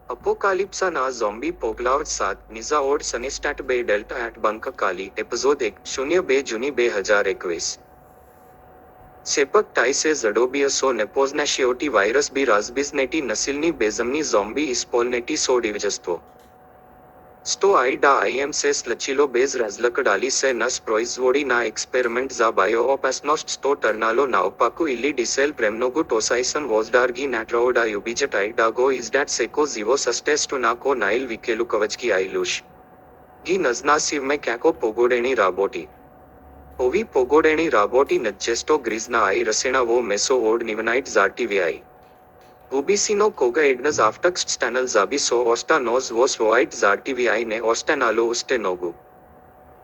Apocalypsa na zombie પોગલાવટ 7 નિઝા ઓડ સનેસ્ટાટ બે ડેલ્ટા એટ બંક કાલી એપિસોડ 102 જૂની 2021 સેપક ટાઈસે ઝડોબિયસો નેપોઝનાશિયોટી વાયરસ બી રાઝબિઝનેટી નસિલની બેઝમની ઝોમ્બી ઇસ્પોલનેટી સો ડિવિજસ્તો Sto aida im ses lachilo bez razlakadali se nas proizvodi na experiment za bioopasnost sto ternalo naopaku illi disel premnogu tosaison vozdargi natraoda ubijet aidago isdat seko zivo sustestu na ko nail vikelu kavachki ailush gi naznasiv me kako pogodeni raboti ovi pogodeni raboti najjesto grizna ai rasena vo meso od nivanite zartivi Ubicino koga ednas aftakst stanal zabi so osta nos vos voit zartivi ne ostanalo uste nogu.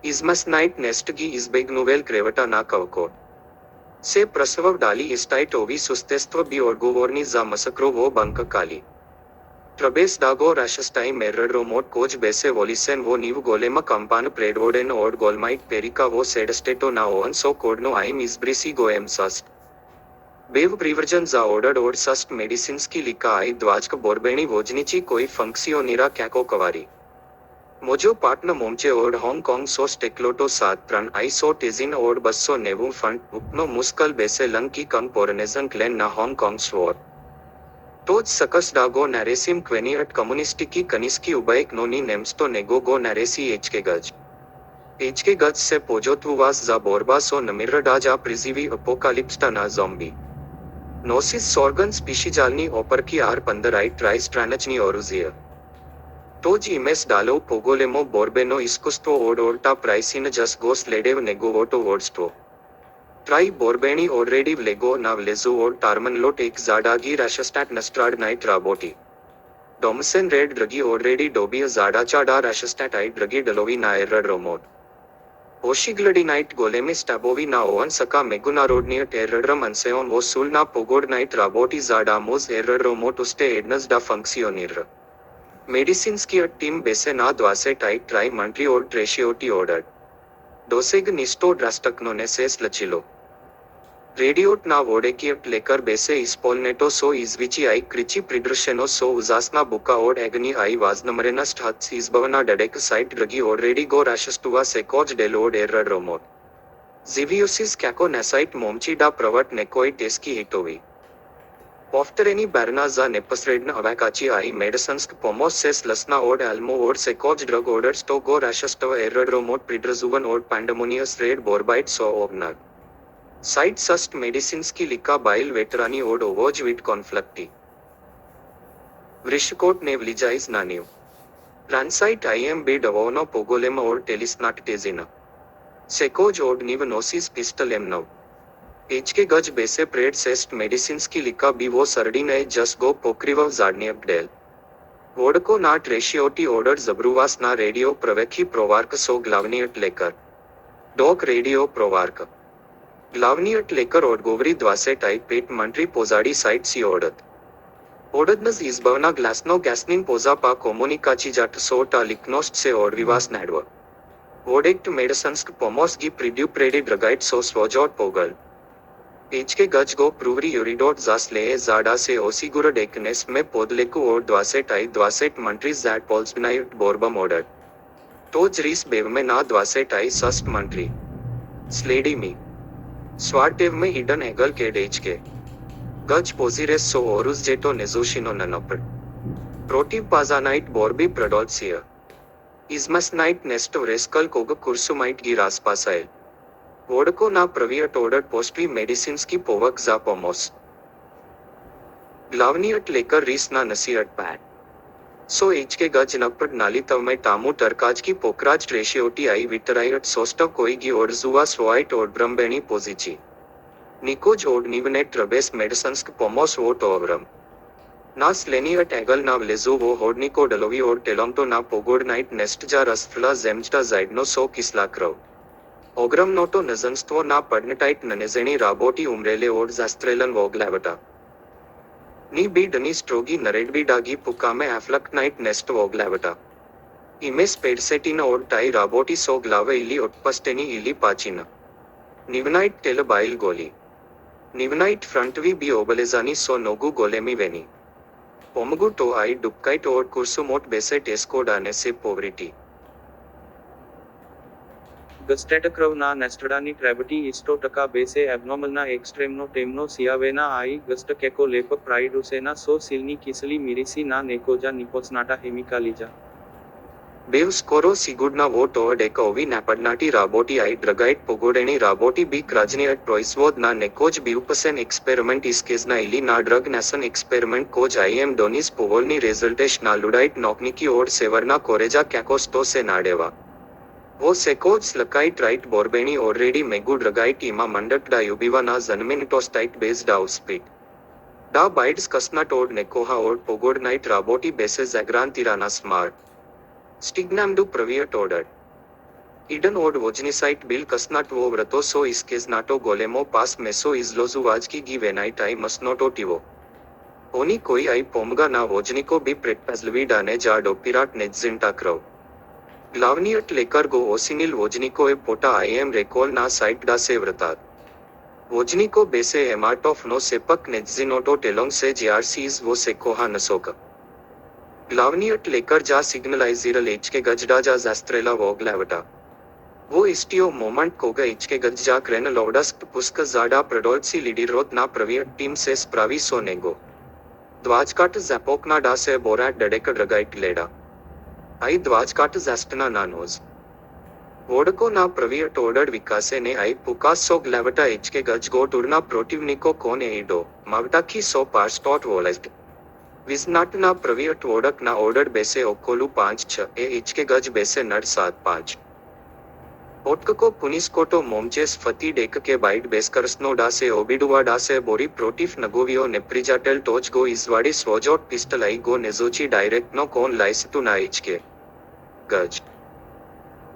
Ismas night nest gi izbegnuvel krevata na kavko. Se prasavav dali istait ovi sustestva bi orgovorni za masakro vo banka kali. Trabes dago rashastai merrad remote coach bese volisen vo niv golema kampan predvoden od golmite perika vo sedesteto na on so kodno aim isbrisi goem sust. बेव प्रिवर्जन जा ordered और सस्ट medicines की लिका आई द्वाजक बोरबेणी वोजनीची कोई फंक्सियो निरा कैको कवारी mojo Patan मोमचे odd Hong Kong सो स्टेक्लोटो 7 आई सो टेजिन odd 290 fund उपनो मुस्कल बेसे lung की Kang पोरनेजन Klein ना Hong Kong स्वर तोज सकस डागो नरेसिम क्वेनियट कम्युनिस्टी की कनिस्की उबैक नोनी नेम्स्तो नेगोगो नरेसी एच के गज से पोजोतुवास जा बोरबा सो नमिरडा जा प्रिजीवी अपोकालिप्स्टा ना zombie Nosis sorgan specijalni operki ar 15 trai stranachni oruzia. Toj imes dalo pogolemo borbeno iskusto odolta pricina just gos ledev negovoto odsto. Trai borbeni already lego nav lezu od tarmanlo take zadagi rashastat nastrad night raboti. Domsen red dragi already dobia zadachada rashastat I dragi dalovi na errad remote. Oshigladdy night golemi stabovi na oan saka meguna road near terradram anseon o sul na pogod night raboti zadamos erradromo tuste ednas da funccionir. Medicines ki a team base na dwase tight try mantri or tratioti ordered. Doseg nisto drastaknone ses lachilo. Radiot na vodeki lekar base ispolneto so izvici I krichi pridrusheno so uzasna buka od agni I was namarena sthats izbavana dadek site dragi already go rashastuva sekoj delod errad remote. Ziviosis kako nasite momchi da pravat nekoi teski hitovi. Oftereni barna za nepasredna avakachi I medicines pomos ses lasna od almo od sekoj drug orders to go rashastava errad remote pridrazuvan od pandemonious raid borbite so obnag. Side sust medicines की लिका bile वेटरानी odd ओवोज विट कॉन्फ्लिक्टी वृषकोट ने वलिजाइज नानियो रानसाइट IM बे डवोनो पोगोलेम और टेलिस्नाट टेजिना सेकोज odd निव नोसिस pistol M नव H के गज बेसे prayed सेस्ट medicines की लिका B वो सरडी नए जस गो पोक्रिवव जाडनी अपडेल वोडको नाट रेशियोटी ऑर्डर जबरुवास ना रेडियो प्रवेखी प्रोवार्क सो ग्लावनियट लेकर डॉक रेडियो प्रोवार्क ग्लावनियट लेकर ओडगोवरी द्वासे टाइप पेट मंट्री पोजाडी साइट सी ओडत ओडदनज इजबवना ग्लासनो गैसनिन पोजा पा कोमुनिकाची जाट सोटा लिक्नोस्ट से ओडविवास नैडव ओडेक्ट मेडिसन्स पोमोस गी प्रिड्यू प्रेडी ड्रगाइट सो स्वजोट पोगल एच के गज गो प्रूवरी यूरिडोट जास ले जाडा से ओसीगुर डेकनेस में पोदलेकु odd Dwase type द्वासेट मंट्री jet पोल्सनाइट बोरबम order तोज रीस बेव में ना द्वासे टाइप सस्ट मंट्री स्लेडी मी स्वाटेव में हिडन एगल के डेच के गज पोजिरेस सो ओरुस जेटो नेजोशिनो ननोपड प्रोटीव पाजानाइट बोरबी प्रडोल्सिया इजमसनाइट नेस्टो रेस्कल कोग कुर्सुमाइट गी रासपासाइल वोडको ना प्रवियट ओडर पोस्टवी मेडिसिन्स की पोवक जा पोमोस ग्लावनियट लेकर रीस ना नसीहट पैट सो एच के गज नपड नाली तव में टामू टरकाज की पोकराज रेशियोटी आई विटराइट सोस्टव कोई गी ओडजुवा स्वाइट ओड ब्रम्बेनी पोजिची निकोज ओड निवनेट ट्रबेस मेडिसन्स पोमोस वोट ओवरम नास लेनियट एगल ना लेजो वो होडनिको डलोवी ओड टेलोंटो ना पोगोड नाइट नेस्ट जा रसफला जेम्स्टा जाइडनो सो किस्लाक्रव ओग्रम नोटो नजंस्तो ना पडनटाइट ननेजेनी राबोटी उमरेले ओड जास्त्रेलन वोगलावटा नी बी डनी स्ट्रोगी नरेडबी डागी पुकामे एफ्लक नाइट नेस्ट वोगलावटा इमेस पेडसेटिना ओड टाई राबोटी सो ग्लावे इली ओटपस्टेनी इली पाचिना निवनाइट टेल बाइल गोली Nivenite front vi bi obelezani so nogu golemi veni. Pomgu to I dupkite od kursumot beset eskodane se poverty. ગસ્ટેટક્રવના નેસ્ટડાની ટ્રેવટી ઇસ્ટો ટકા બેસે એબનોર્મલના એક્સ્ટ્રેમનો ટેમનો સિયાવેના આઈ gust કેકો લેપક પ્રાઇડુસેના સો સિલની કિસલી મિરીસી ના નેકોજા નિપોસનાટા હેમિકાલીજા બેવ સ્કોરો સિગુડના vote odd એક ઓવી નાપડનાટી રાબોટી આઈ ડ્રગાઇટ પોગોડેણી રાબોટી બી ક્રાજની અટ પ્રોઇસવોદ ના નેકોજ બીવપસેન એક્સપેરિમેન્ટ ઇસ્કેઝના ઇલી ના ડ્રગ નેસન એક્સપેરિમેન્ટ કોજ આઈએમ ડોનીસ પોવોલની રેઝલ્ટેશ ના લુડાઇટ નોકનિકી ઓડ સેવરના કોરેજા ક્યાકોસ્ટો સે નાડેવા वो सेकोज लकाइट राइट बोरबेनी ऑलरेडी मेगु ड्रगाइट इमा मंडट डा युबिवा ना जन्मिनटोस्टाइट बेस्ड आउस्पीट डा बाइड्स कसना टोड नेकोहा ओड पोगोड नाइट राबोटी बेसे जैग्रांतिराना स्मार्ट स्टिग्नामडु प्रवियर टोडड इडन ओड वोजनिसाइट बिल कसनाट वो व्रतो सो इसकेज नाटो गोलेमो पास मेसो इजलोजु वाज की गी वेनाइट आई मसनोटो टिवो ओनी कोई आई पोमगा ना वोजनिको बी प्रेटपजलवी डाने जा डोपिराट नेजिंटा क्रव ग्लावनियट लेकर गो ओसिनिल वोजनिको ए पोटा आईएम रेकोल ना साइट डा से व्रतात वोजनिको बेसे एमार्ट ऑफ नो सेपक नेजिनोटो टेलोंग से जीआरसीज वो सेकोहा नसोक ग्लावनियट लेकर जा सिग्नलाइजिरल एच के गजडा जा जास्त्रेला वोगलावटा वो इस्टियो मोमेंट कोगा एच के गज जा क्रेन लौडस्क पुस्क जाडा प्रडोल्सी लिडिरोत ना प्रवियर टीम से स्प्रावी सोनेगो द्वाजकाट जैपोकना डा से बोराट डडेक ड्रगाइट लेडा आई द्वाजकाट जैस्टना नानोज वोडको ना प्रवियर टोडड विकासे ने आई पुकास सो ग्लेवटा एच के गज गो टुरना प्रोटिवनिको कोन एडो मावटाकी सो पार्स्टॉट वोलेस्ट विजनाट ना प्रवियर टोडक ना ऑर्डर बेसे ओकोलू 5-6 ए एच के गज बेसे नड 7-5 ओटको पुनिस्कोटो मोमचेस फती डेक के बाइट बेस्कर्सनो डा से ओबिडुआ डा से बोरी प्रोटिफ नगोवियो नेप्रिजाटेल टोच गो इजवाडी स्वोजोट पिस्टल आई गो नेजोची डायरेक्ट नो कोन लाइसटू ना एच के गज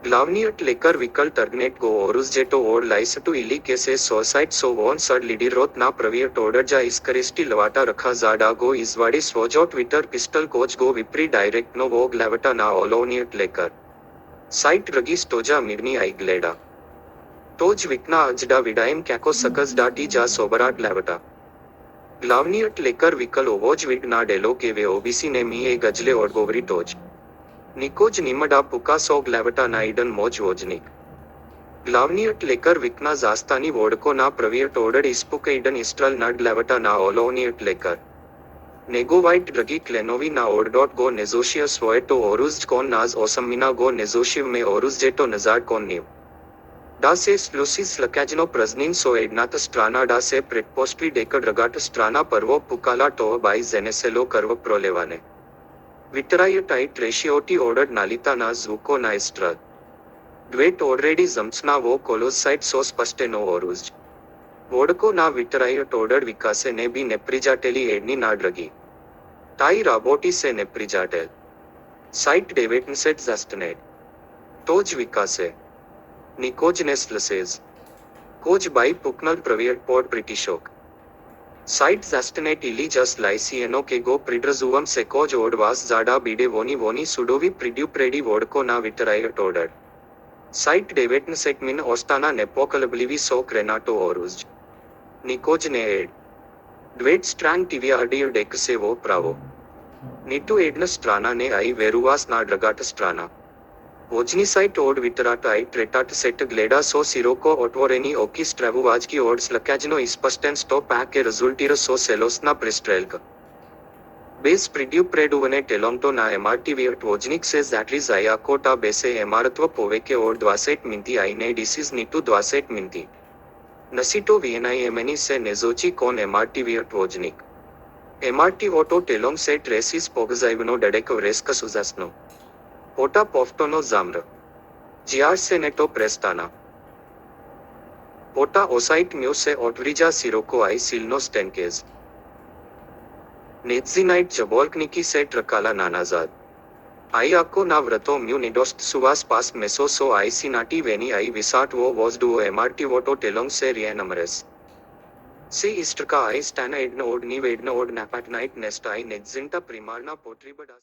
ग्लावनियट लेकर विकल टर्गनेट गो ओरुस जेटो ओड लाइसटू इली के से सोसाइट सो वोन सड लिडिरोत ना प्रवियर टोडर जा इसकरिस्टी लवाटा रखा जाडा गो इजवाडी स्वोजोट विटर पिस्टल कोच गो विप्री डायरेक्ट नो वो ग्लेवटा ना ओलोनियट लेकर साइट रगीस टोजा मिर्नी आई ग्लेडा टोज विकना अजडा विडाइम कैको सकस डाटी जा सोबराट लेवटा ग्लावनियट लेकर विकल ओवोज विड ना डेलो के वे ओबीसी ने मी ए गजले और गोवरी टोज निकोज निमडा पुका सो ग्लेवटा ना इडन मोज वोजनिक ग्लावनियट लेकर विकना जास्तानी वोडको ना प्रवियर टोडड इस्पुक इडन इस्ट्रल नड लेवटा ना ओलोनियट लेकर नेगोवाइट ड्रगी क्लेनोवी ना ओडडॉट गो नेजोशियस वोएटो ओरुज कोन नाज ओसमिना गो नेजोशिव में ओरुज जेटो नजाड कोन नीव डा से स्लूसिस लकैजनो प्रजनिन सो एडनात स्ट्राना डा से प्रेटपोस्ट्री डेकर रगाट स्ट्राना परवो पुकाला टो बाई जेनेसेलो करव प्रोलेवाने विटराय टाइट रेशियोटी ओडड नालिता ना जूको ना इस्ट्रल ड्वेट ऑलरेडी जम्सना वो कोलोसाइट सो स्पष्टे नो ओरुज वोडको ना विटराय टोडड विकासे ने भी नेप्रिजाटेली एडनी ना ड्रगी टाई राबोटी से नेप्रिजाटेल साइट डेवेटनसेट जस्टनेट टोज विकासे निकोज नेस्लसेज कोज बाई पुकनल प्रवियर पोर्ट ब्रिटिशोक साइट जस्टनेट इली जस्ट लाइसियनो के गो प्रिड्रजुवम से कोज ओडवास जाडा बीडे वोनी वोनी सुडोवी प्रिड्यू प्रेडी वोडको ना विटराय टोडड साइट डेवेटनसेट मिन ओस्टाना नेपोकलबलिवी सो क्रेनाटो ओरुज निकोज ने एड ड्वेट स्ट्रैंग टीवीआरडीर डेक से वो प्रावो नीटू एडन स्ट्राना ने आई वेरुवास ना ड्रगाट स्ट्राना वोजनी साइट ओड विटराट आई ट्रेटाट सेट ग्लेडा सो सिरोको ओटवोरेनी ओकी स्ट्रेवुवाज की ओड्स लकैजनो इस्पस्टेन स्टो पैक के रिजल्टीर सो सेलोसना प्रिस्ट्रेल्क बेस प्रिड्यू प्रेडुवने टेलोंटो ना एमआरटीवीट वोजनिक से जैटरीज आया कोटा बेसे एमारत्व पोवे के ओड द्वासेट मिंती आई ने डिसीज नीटू द्वासेट मिंती नसीटो वीएनआई एमएनी से नेजोची कोन एमआरटीवीट वोजनिक एमआरटी ओटो टेलोंग से ट्रेसिस पोगजाइवनो डेडेको रेस्क सुजास्नो ओटा पोफ्टोनो जाम्र जियार से नेटो प्रेस्टाना ओटा ओसाइट म्यू से ओटवरिजा सिरोको आई सिल्नो स्टेनकेज नेत्जिनाइट जबोल्कनिकी से ट्रकाला नानाजाद आई आको ना व्रतो म्यू निडोस्ट सुवास पास मेसो सो आई सिनाटी वेनी आई विसाट वो वॉज डुओ एमआरटी वोटो टेलोंग से रियनमरेस से इस्ट्रका आई स्टैना एडन ओड नीव एडन ओड नैपैट नाइट नेस्ट आई नेट्जिंटा प्रिमारना पोट्रीबडा